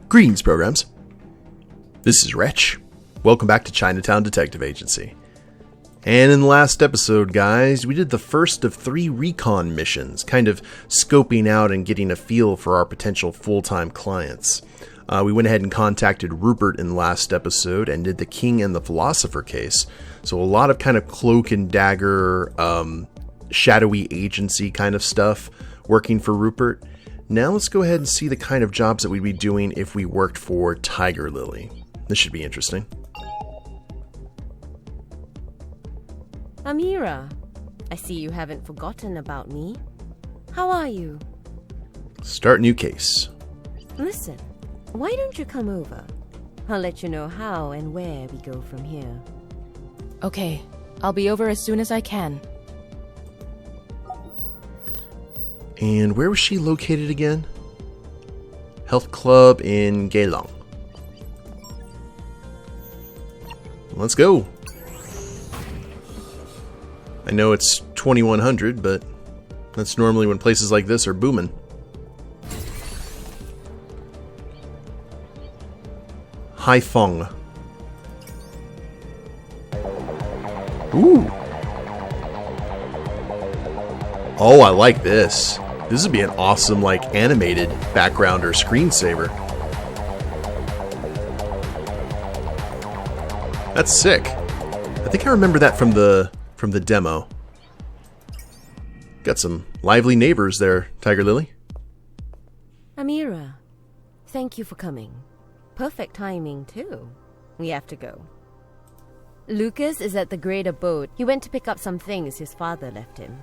Greetings, programs. This is Wretch. Welcome back to Chinatown Detective Agency. And in the last episode, guys, we did the first of 3 recon missions, kind of scoping out and getting a feel for our potential full-time clients. We went ahead and contacted Rupert in the last episode and did the King and the Philosopher case. So a lot of kind of cloak and dagger, shadowy agency kind of stuff working for Rupert. Now let's go ahead and see the kind of jobs that we'd be doing if we worked for Tiger Lily. This should be interesting. Amira, I see you haven't forgotten about me. How are you? Start new case. Listen, why don't you come over? I'll let you know how and where we go from here. Okay, I'll be over as soon as I can. And where was she located again? Health Club in Gaelong. Let's go. I know it's 2100, but that's normally when places like this are booming. Haiphong. Ooh. Oh, I like this. This would be an awesome, like, animated background or screensaver. That's sick. I think I remember that from the demo. Got some lively neighbors there, Tiger Lily. Amira, thank you for coming. Perfect timing, too. We have to go. Lucas is at the Great Abode. He went to pick up some things his father left him.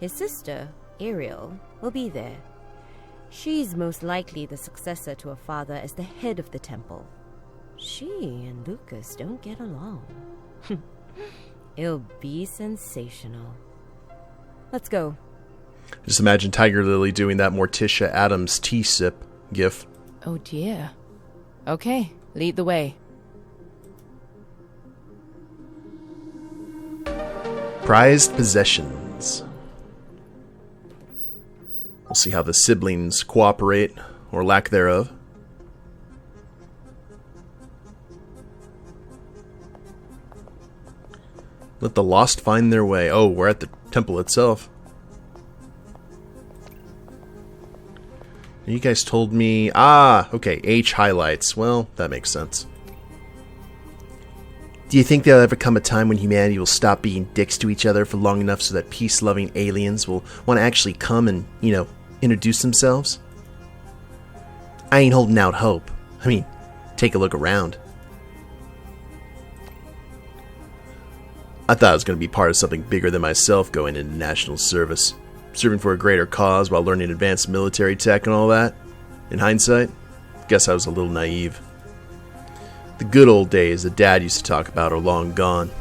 His sister, Ariel, will be there. She's most likely the successor to her father as the head of the temple. She and Lucas don't get along. It'll be sensational. Let's go. Just imagine Tiger Lily doing that Morticia Adams tea sip gif. Oh dear. Okay, lead the way. Prized possessions. We'll see how the siblings cooperate, or lack thereof. Let the lost find their way. Oh, we're at the temple itself. You guys told me... okay, H highlights. Well, that makes sense. Do you think there'll ever come a time when humanity will stop being dicks to each other for long enough so that peace-loving aliens will want to actually come and, introduce themselves? I ain't holding out hope. I mean, take a look around. I thought I was going to be part of something bigger than myself going into national service. Serving for a greater cause while learning advanced military tech and all that. In hindsight, guess I was a little naive. The good old days that Dad used to talk about are long gone.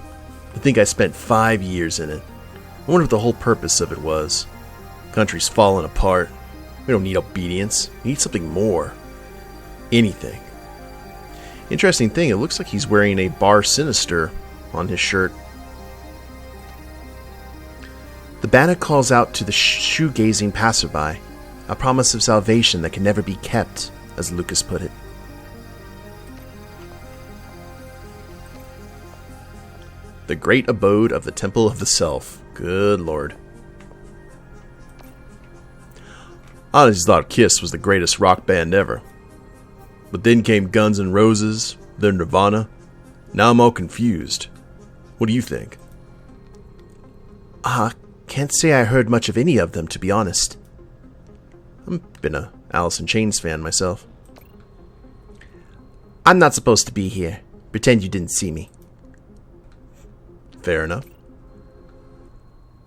I think I spent 5 years in it. I wonder what the whole purpose of it was. Country's falling apart. We don't need obedience. We need something more. Anything. Interesting thing, it looks like he's wearing a Bar Sinister on his shirt. The banner calls out to the shoe-gazing passerby, a promise of salvation that can never be kept, as Lucas put it. The great abode of the Temple of the Self. Good lord. I honestly thought Kiss was the greatest rock band ever. But then came Guns N' Roses, then Nirvana. Now I'm all confused. What do you think? Can't say I heard much of any of them, to be honest. I've been a Alice in Chains fan myself. I'm not supposed to be here. Pretend you didn't see me. Fair enough.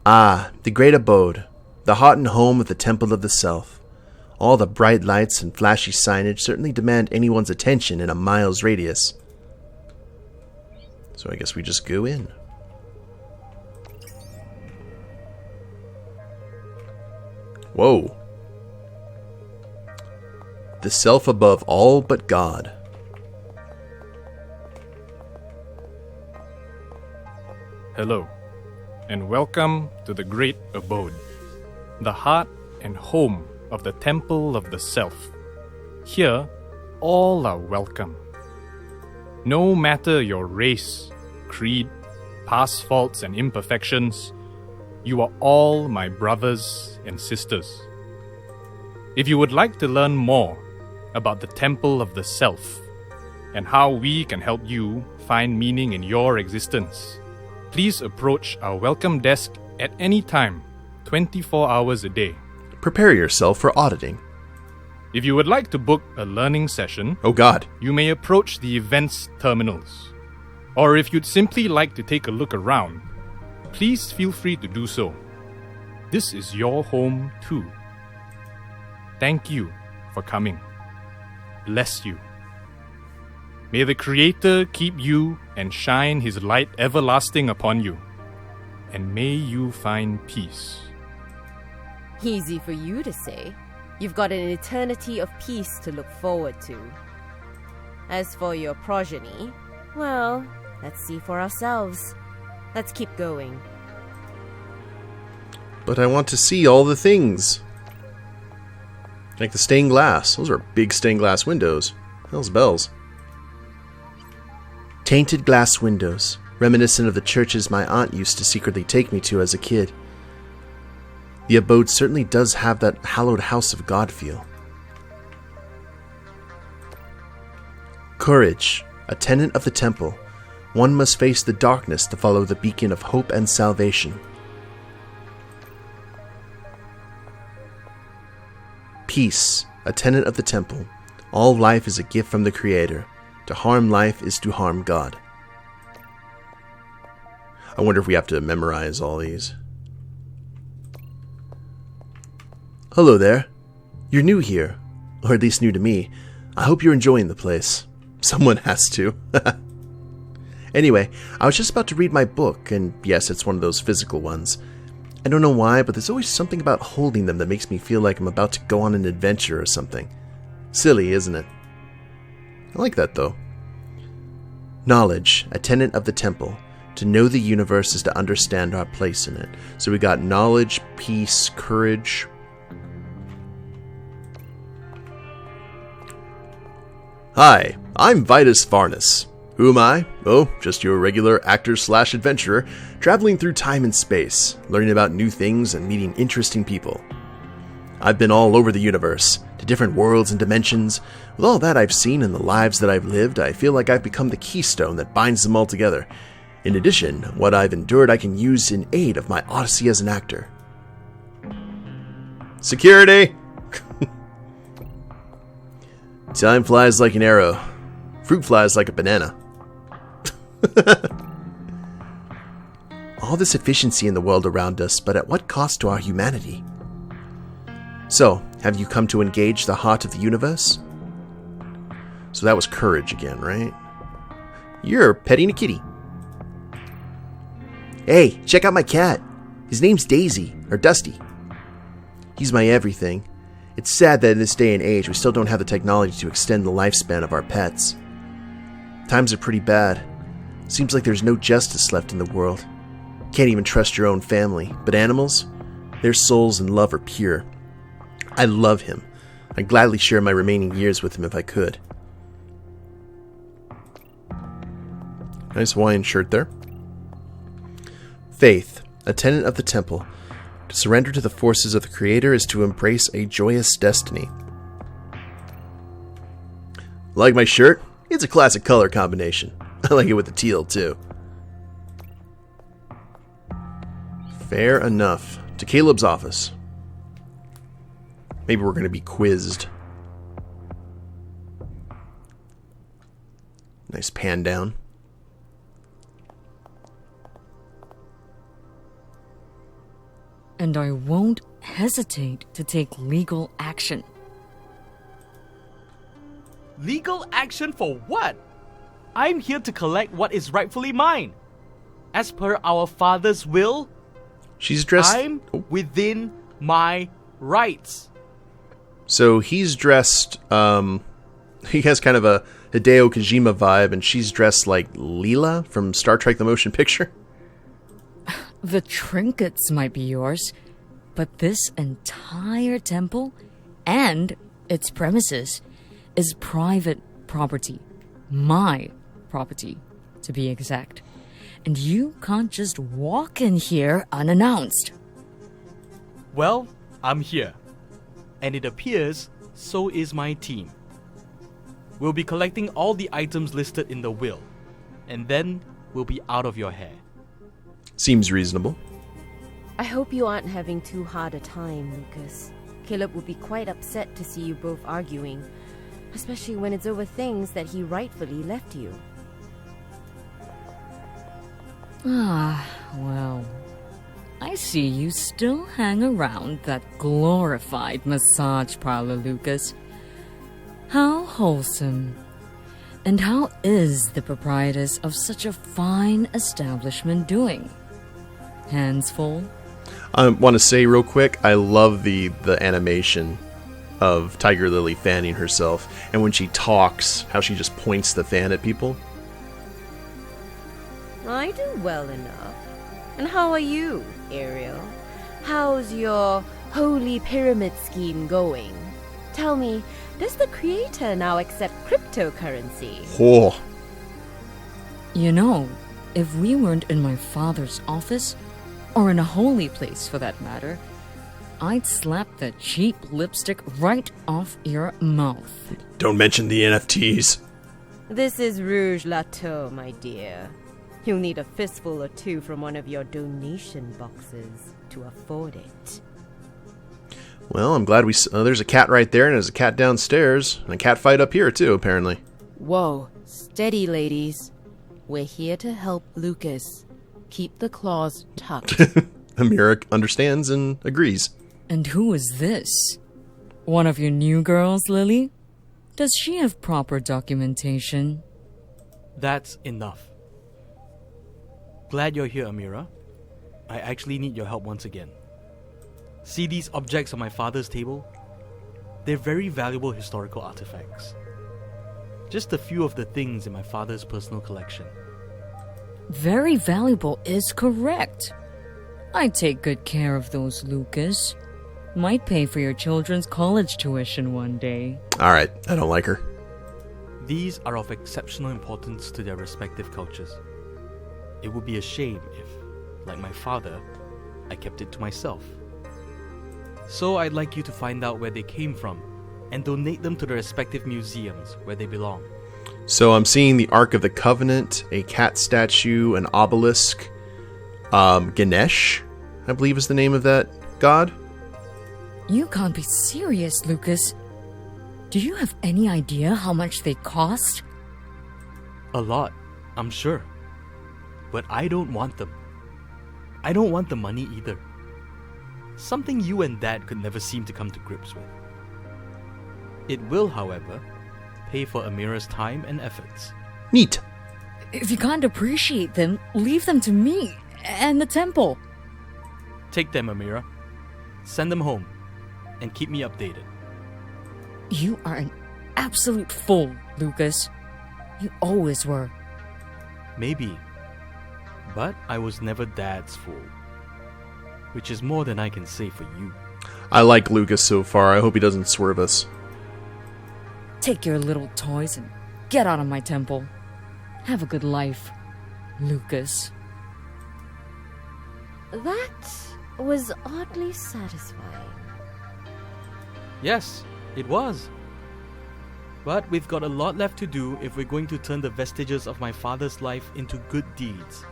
The great abode. The heart and home of the Temple of the Self. All the bright lights and flashy signage certainly demand anyone's attention in a mile's radius. So I guess we just go in. Whoa. The self above all but God. Hello, and welcome to the Great Abode, the heart and home of the Temple of the Self. Here, all are welcome. No matter your race, creed, past faults and imperfections, you are all my brothers and sisters. If you would like to learn more about the Temple of the Self and how we can help you find meaning in your existence, please approach our welcome desk at any time, 24 hours a day. Prepare yourself for auditing. If you would like to book a learning session, Oh God. you may approach the events terminals. Or if you'd simply like to take a look around, please feel free to do so. This is your home too. Thank you for coming. Bless you. May the Creator keep you and shine His light everlasting upon you. And may you find peace. Easy for you to say. You've got an eternity of peace to look forward to. As for your progeny, well, let's see for ourselves. Let's keep going. But I want to see all the things. Like the stained glass. Those are big stained glass windows. Hell's bells. Tainted glass windows, reminiscent of the churches my aunt used to secretly take me to as a kid. The abode certainly does have that hallowed house of God feel. Courage, a tenet of the temple. One must face the darkness to follow the beacon of hope and salvation. Peace, a tenet of the temple. All life is a gift from the Creator. To harm life is to harm God. I wonder if we have to memorize all these. Hello there. You're new here, or at least new to me. I hope you're enjoying the place. Someone has to. Anyway, I was just about to read my book, and yes, it's one of those physical ones. I don't know why, but there's always something about holding them that makes me feel like I'm about to go on an adventure or something. Silly, isn't it? I like that, though. Knowledge, a tenet of the temple. To know the universe is to understand our place in it. So we got knowledge, peace, courage. Hi, I'm Vitus Varnus. Who am I? Oh, just your regular actor/adventurer, traveling through time and space, learning about new things and meeting interesting people. I've been all over the universe, to different worlds and dimensions. With all that I've seen and the lives that I've lived, I feel like I've become the keystone that binds them all together. In addition, what I've endured I can use in aid of my odyssey as an actor. Security! Time flies like an arrow. Fruit flies like a banana. All this efficiency in the world around us, but at what cost to our humanity? So, have you come to engage the heart of the universe? So that was courage again, right? You're petting a kitty. Hey, check out my cat. His name's Daisy, or Dusty. He's my everything. It's sad that in this day and age we still don't have the technology to extend the lifespan of our pets. Times are pretty bad. Seems like there's no justice left in the world. Can't even trust your own family. But animals? Their souls and love are pure. I love him. I'd gladly share my remaining years with him if I could. Nice Hawaiian shirt there. Faith, a tenet of the temple. To surrender to the forces of the Creator is to embrace a joyous destiny. Like my shirt? It's a classic color combination. I like it with the teal, too. Fair enough. To Caleb's office. Maybe we're going to be quizzed. Nice pan down. And I won't hesitate to take legal action. Legal action for what? I'm here to collect what is rightfully mine. As per our father's will, She's dressed... I'm within my rights. So he's dressed... he has kind of a Hideo Kojima vibe, and she's dressed like Leela from Star Trek The Motion Picture. The trinkets might be yours, but this entire temple and its premises is private property. My property, to be exact. And you can't just walk in here unannounced. Well, I'm here. And it appears so is my team. We'll be collecting all the items listed in the will. And then we'll be out of your hair. Seems reasonable. I hope you aren't having too hard a time, Lucas. Caleb would be quite upset to see you both arguing, especially when it's over things that he rightfully left you. Ah, well, I see you still hang around that glorified massage parlor, Lucas. How wholesome. And how is the proprietress of such a fine establishment doing? Hands full? I want to say real quick, I love the animation of Tiger Lily fanning herself, and when she talks, how she just points the fan at people. I do well enough. And how are you, Ariel? How's your holy pyramid scheme going? Tell me, does the creator now accept cryptocurrency? Oh, You know, if we weren't in my father's office, or in a holy place for that matter, I'd slap that cheap lipstick right off your mouth. don't mention the NFTs. This is Rouge Lateau, my dear. You'll need a fistful or two from one of your donation boxes to afford it. Well, I'm glad there's a cat right there, and there's a cat downstairs, and a cat fight up here too, apparently. Whoa, steady, ladies. We're here to help Lucas. Keep the claws tucked. Amira understands and agrees. And who is this? One of your new girls, Lily? Does she have proper documentation? That's enough. Glad you're here, Amira. I actually need your help once again. See these objects on my father's table? They're very valuable historical artifacts. Just a few of the things in my father's personal collection. Very valuable is correct. I take good care of those, Lucas. Might pay for your children's college tuition one day. Alright, I don't like her. These are of exceptional importance to their respective cultures. It would be a shame if, like my father, I kept it to myself. So I'd like you to find out where they came from and donate them to their respective museums where they belong. So I'm seeing the Ark of the Covenant, a cat statue, an obelisk, Ganesh, I believe is the name of that god. You can't be serious, Lucas. Do you have any idea how much they cost? A lot, I'm sure. But I don't want them. I don't want the money either. Something you and Dad could never seem to come to grips with. It will, however, pay for Amira's time and efforts. Neat. If you can't appreciate them, leave them to me and the temple. Take them, Amira. Send them home. And keep me updated. You are an absolute fool, Lucas. You always were. Maybe. But I was never Dad's fool. Which is more than I can say for you. I like Lucas so far. I hope he doesn't swerve us. Take your little toys and get out of my temple. Have a good life, Lucas. That was oddly satisfying. Yes, it was. But we've got a lot left to do if we're going to turn the vestiges of my father's life into good deeds.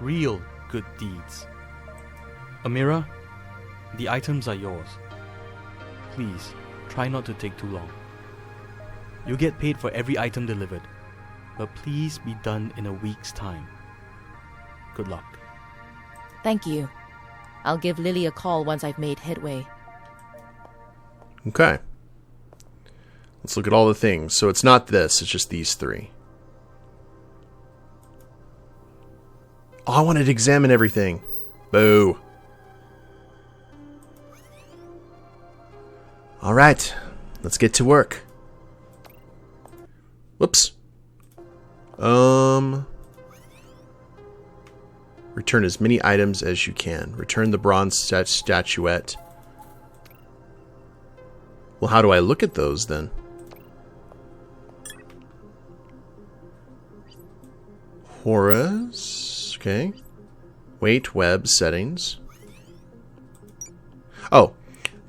Real good deeds. Amira, the items are yours. Please, try not to take too long. You'll get paid for every item delivered, but please be done in a week's time. Good luck. Thank you. I'll give Lily a call once I've made headway. Okay. Let's look at all the things. So it's not this, it's just these three. Oh, I wanted to examine everything. Boo. Alright, let's get to work. Whoops. Return as many items as you can. Return the bronze statuette. Well, how do I look at those then? Horus. Okay. Weight, web, settings. Oh,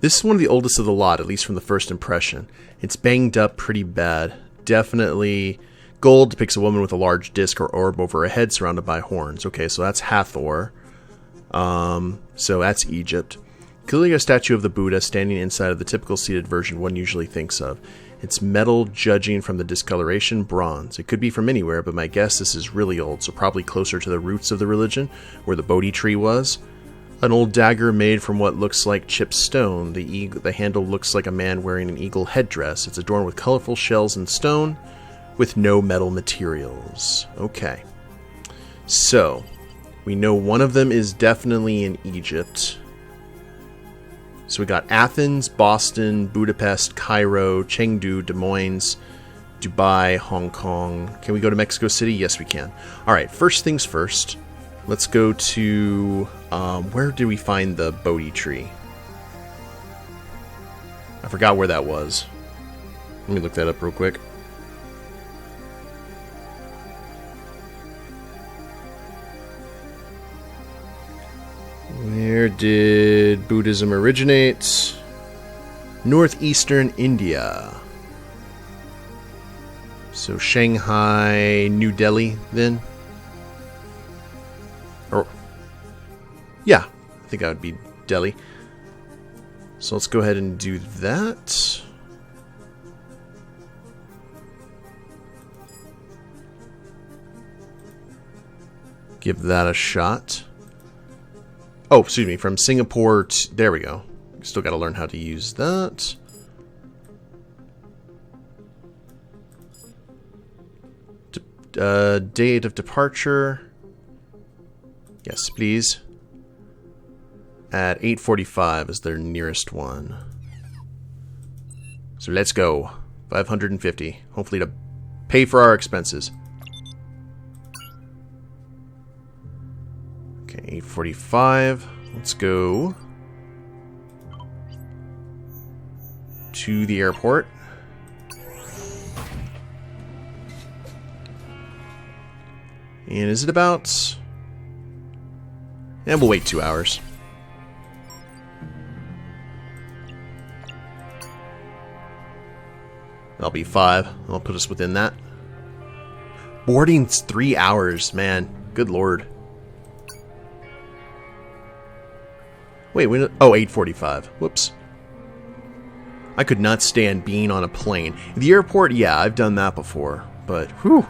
this is one of the oldest of the lot, at least from the first impression. It's banged up pretty bad. Definitely gold depicts a woman with a large disc or orb over her head surrounded by horns. Okay, so that's Hathor. So that's Egypt. Clearly a statue of the Buddha standing inside of the typical seated version one usually thinks of. It's metal, judging from the discoloration, bronze. It could be from anywhere, but my guess this is really old, so probably closer to the roots of the religion, where the Bodhi tree was. An old dagger made from what looks like chipped stone. The handle looks like a man wearing an eagle headdress. It's adorned with colorful shells and stone, with no metal materials. Okay. So, we know one of them is definitely in Egypt. So we got Athens, Boston, Budapest, Cairo, Chengdu, Des Moines, Dubai, Hong Kong. Can we go to Mexico City? Yes, we can. All right, first things first. Let's go to... where did we find the Bodhi tree? I forgot where that was. Let me look that up real quick. Where did Buddhism originate? Northeastern India. So Shanghai, New Delhi, then? Or, yeah, I think that would be Delhi. So let's go ahead and do that. Give that a shot. Oh, excuse me, from Singapore to... There we go. Still got to learn how to use that. Date of departure. Yes, please. At 8:45 is their nearest one. So let's go. 550. Hopefully to pay for our expenses. Okay, 8:45. Let's go to the airport. And is it about... And we'll wait 2 hours. That'll be 5. That'll put us within that. Boarding's 3 hours, man. Good lord. Wait, when... Oh, 8:45. Whoops. I could not stand being on a plane. The airport, yeah, I've done that before. But, whew.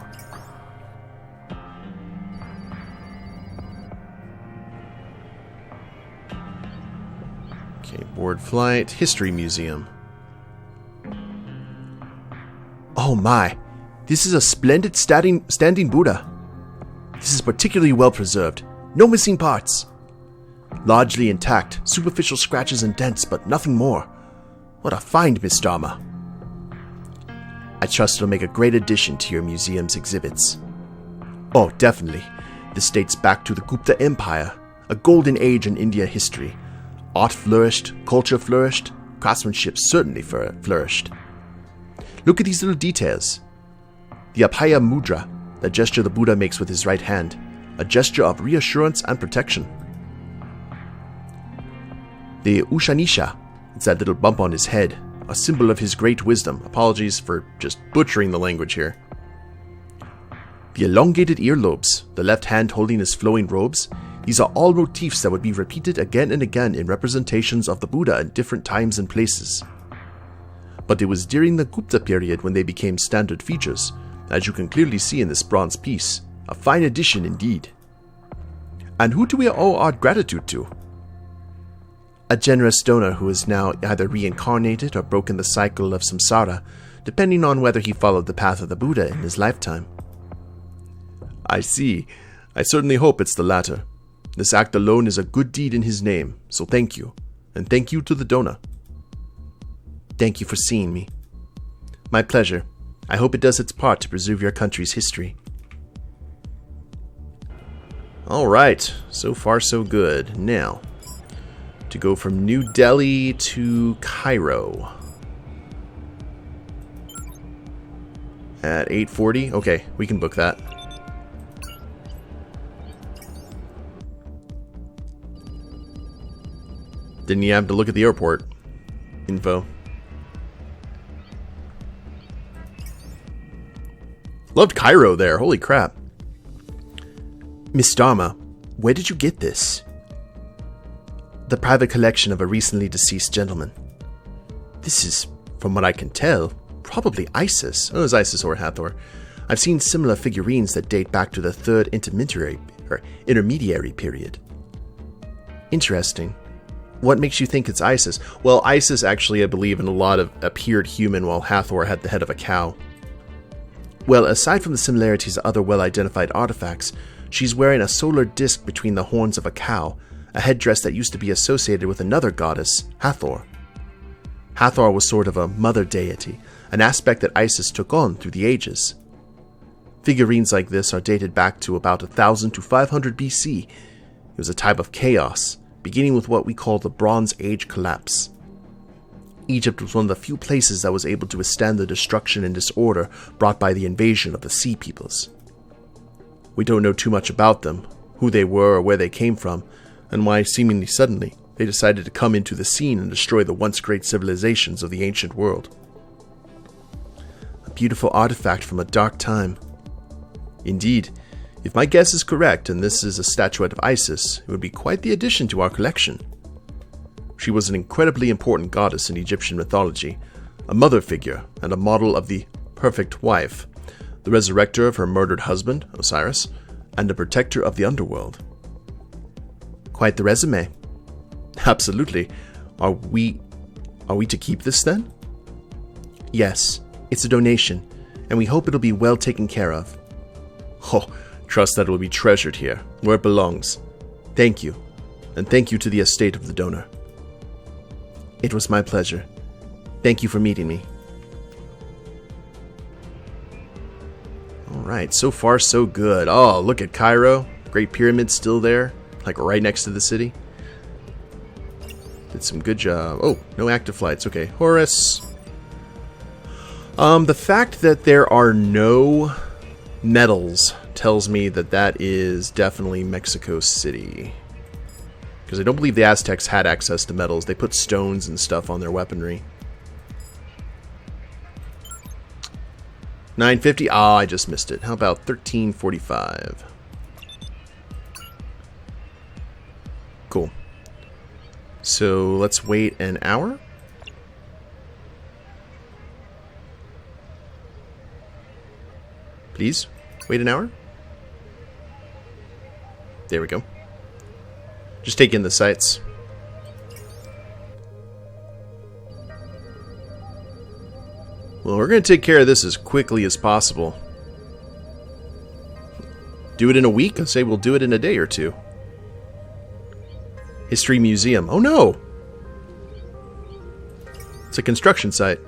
Okay, board flight. History Museum. Oh my. This is a splendid standing Buddha. This is particularly well preserved. No missing parts. Largely intact, superficial scratches and dents, but nothing more. What a find, Miss Dharma. I trust it'll make a great addition to your museum's exhibits. Oh, definitely. This dates back to the Gupta Empire, a golden age in India history. Art flourished, culture flourished, craftsmanship certainly flourished. Look at these little details. The Abhaya Mudra, the gesture the Buddha makes with his right hand, a gesture of reassurance and protection. The Ushanisha, it's that little bump on his head, a symbol of his great wisdom. Apologies for just butchering the language here. The elongated earlobes, the left hand holding his flowing robes, these are all motifs that would be repeated again and again in representations of the Buddha at different times and places. But it was during the Gupta period when they became standard features, as you can clearly see in this bronze piece. A fine addition indeed. And who do we owe our gratitude to? A generous donor who is now either reincarnated or broken the cycle of samsara, depending on whether he followed the path of the Buddha in his lifetime. I see. I certainly hope it's the latter. This act alone is a good deed in his name, so thank you. And thank you to the donor. Thank you for seeing me. My pleasure. I hope it does its part to preserve your country's history. Alright, so far so good. Now, to go from New Delhi to Cairo. At 8:40? Okay, we can book that. Didn't you have to look at the airport info? Loved Cairo there. Holy crap. Miss Dharma, where did you get this? The private collection of a recently deceased gentleman. This is, from what I can tell, probably Isis. Oh, it was Isis or Hathor. I've seen similar figurines that date back to the third intermediary period. Interesting. What makes you think it's Isis? Well, Isis actually, I believe, in a lot of appeared human, while Hathor had the head of a cow. Well, aside from the similarities of other well-identified artifacts, she's wearing a solar disk between the horns of a cow, a headdress that used to be associated with another goddess, Hathor. Hathor was sort of a mother deity, an aspect that Isis took on through the ages. Figurines like this are dated back to about 1000 to 500 BC. It was a type of chaos, beginning with what we call the Bronze Age collapse. Egypt was one of the few places that was able to withstand the destruction and disorder brought by the invasion of the Sea Peoples. We don't know too much about them, who they were or where they came from, and why seemingly suddenly they decided to come into the scene and destroy the once great civilizations of the ancient world. A beautiful artifact from a dark time. Indeed, if my guess is correct and this is a statuette of Isis, it would be quite the addition to our collection. She was an incredibly important goddess in Egyptian mythology, a mother figure and a model of the perfect wife, the resurrector of her murdered husband, Osiris, and the protector of the underworld. Quite the resume. Absolutely. Are we to keep this then? Yes, it's a donation, and we hope it'll be well taken care of. Oh, trust that it will be treasured here, where it belongs. Thank you, and thank you to the estate of the donor. It was my pleasure. Thank you for meeting me. Alright, so far so good. Oh, look at Cairo. Great Pyramid still there, like right next to the city. Did some good job. Oh, no active flights. Okay, Horus. The fact that there are no medals tells me that that is definitely Mexico City. Because I don't believe the Aztecs had access to metals. They put stones and stuff on their weaponry. 950. Ah, I just missed it. How about 1345? Cool. So let's wait an hour. Please, wait an hour. There we go. Just take in the sights. Well, we're going to take care of this as quickly as possible. Do it in a week? I'd say we'll do it in a day or two. History Museum. Oh no! It's a construction site.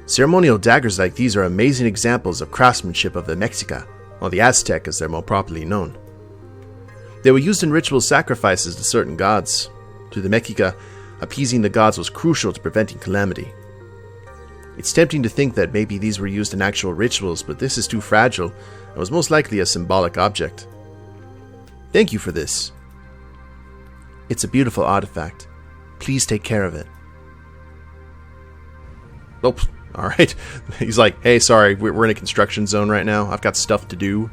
Ceremonial daggers like these are amazing examples of craftsmanship of the Mexica, or the Aztec as they're more properly known. They were used in ritual sacrifices to certain gods. To the Mexica, appeasing the gods was crucial to preventing calamity. It's tempting to think that maybe these were used in actual rituals, but this is too fragile and was most likely a symbolic object. Thank you for this. It's a beautiful artifact. Please take care of it. Oh, alright. He's like, hey, sorry, we're in a construction zone right now. I've got stuff to do.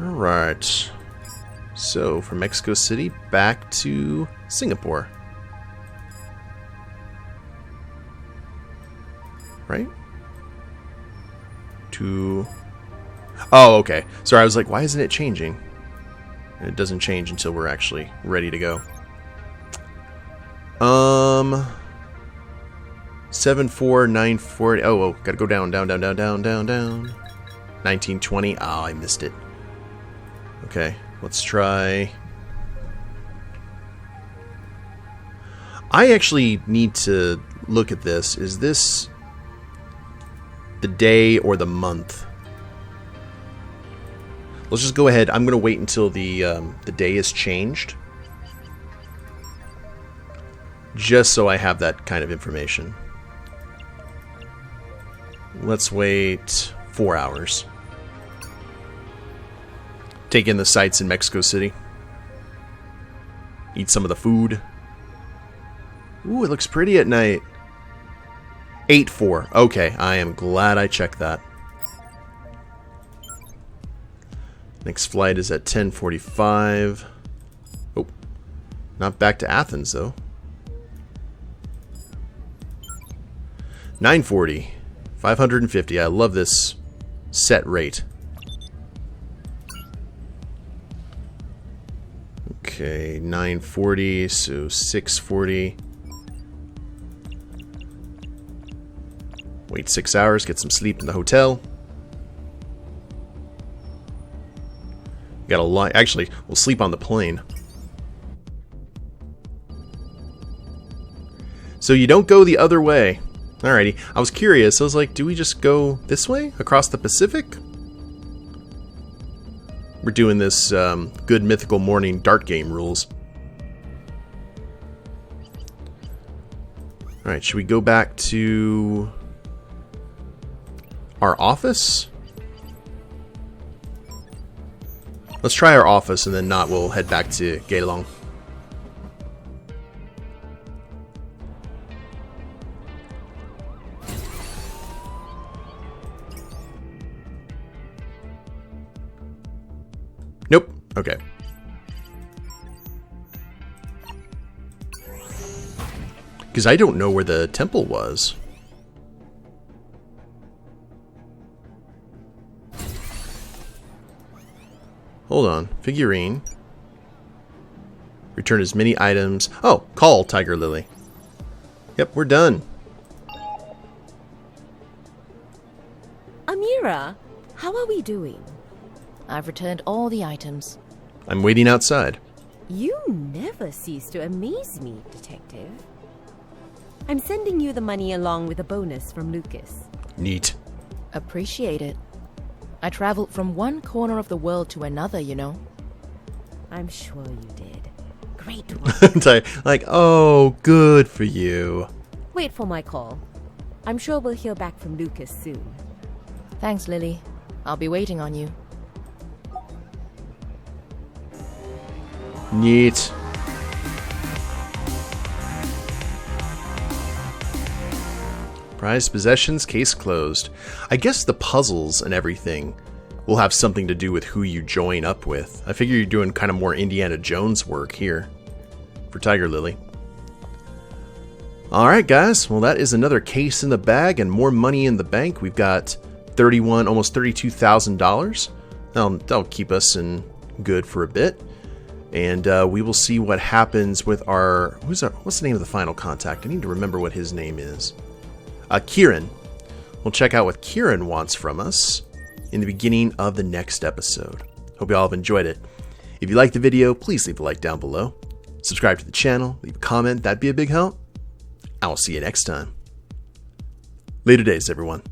Alright. So, from Mexico City, back to Singapore. Right? To... Oh, okay. Sorry, I was like, why isn't it changing? And it doesn't change until we're actually ready to go. 74940. Oh, gotta go down. 1920. Oh, I missed it. Okay, let's try. I actually need to look at this. Is this the day or the month? Let's just go ahead. I'm going to wait until the day is changed. Just so I have that kind of information. Let's wait 4 hours. Take in the sights in Mexico City. Eat some of the food. Ooh, it looks pretty at night. 8-4. Okay, I am glad I checked that. Next flight is at 10:45. Oh, not back to Athens, though. 9:40. 550. I love this set rate. Okay, 9:40, so 6:40. Wait 6 hours, get some sleep in the hotel. Got a lot. Actually, we'll sleep on the plane. So you don't go the other way. Alrighty. I was curious. I was like, do we just go this way? Across the Pacific? We're doing this good mythical morning dart game rules. Alright, should we go back to our office? Let's try our office, and then not, we'll head back to Gaelong. Nope. Okay. Because I don't know where the temple was. Hold on. Figurine. Return as many items. Oh, call Tiger Lily. Yep, we're done. Amira, how are we doing? I've returned all the items. I'm waiting outside. You never cease to amaze me, Detective. I'm sending you the money along with a bonus from Lucas. Neat. Appreciate it. I traveled from one corner of the world to another, you know. I'm sure you did. Great work. Like, oh, good for you. Wait for my call. I'm sure we'll hear back from Lucas soon. Thanks, Lily. I'll be waiting on you. Neat. Prized possessions, case closed. I guess the puzzles and everything will have something to do with who you join up with. I figure you're doing kind of more Indiana Jones work here for Tiger Lily. Alright guys, well that is another case in the bag and more money in the bank. We've got almost $32,000. That'll keep us in good for a bit. And we will see what happens with our... What's the name of the final contact? I need to remember what his name is. Kieran. We'll check out what Kieran wants from us in the beginning of the next episode. Hope you all have enjoyed it. If you liked the video, please leave a like down below. Subscribe to the channel, leave a comment, that'd be a big help. I will see you next time. Later days, everyone.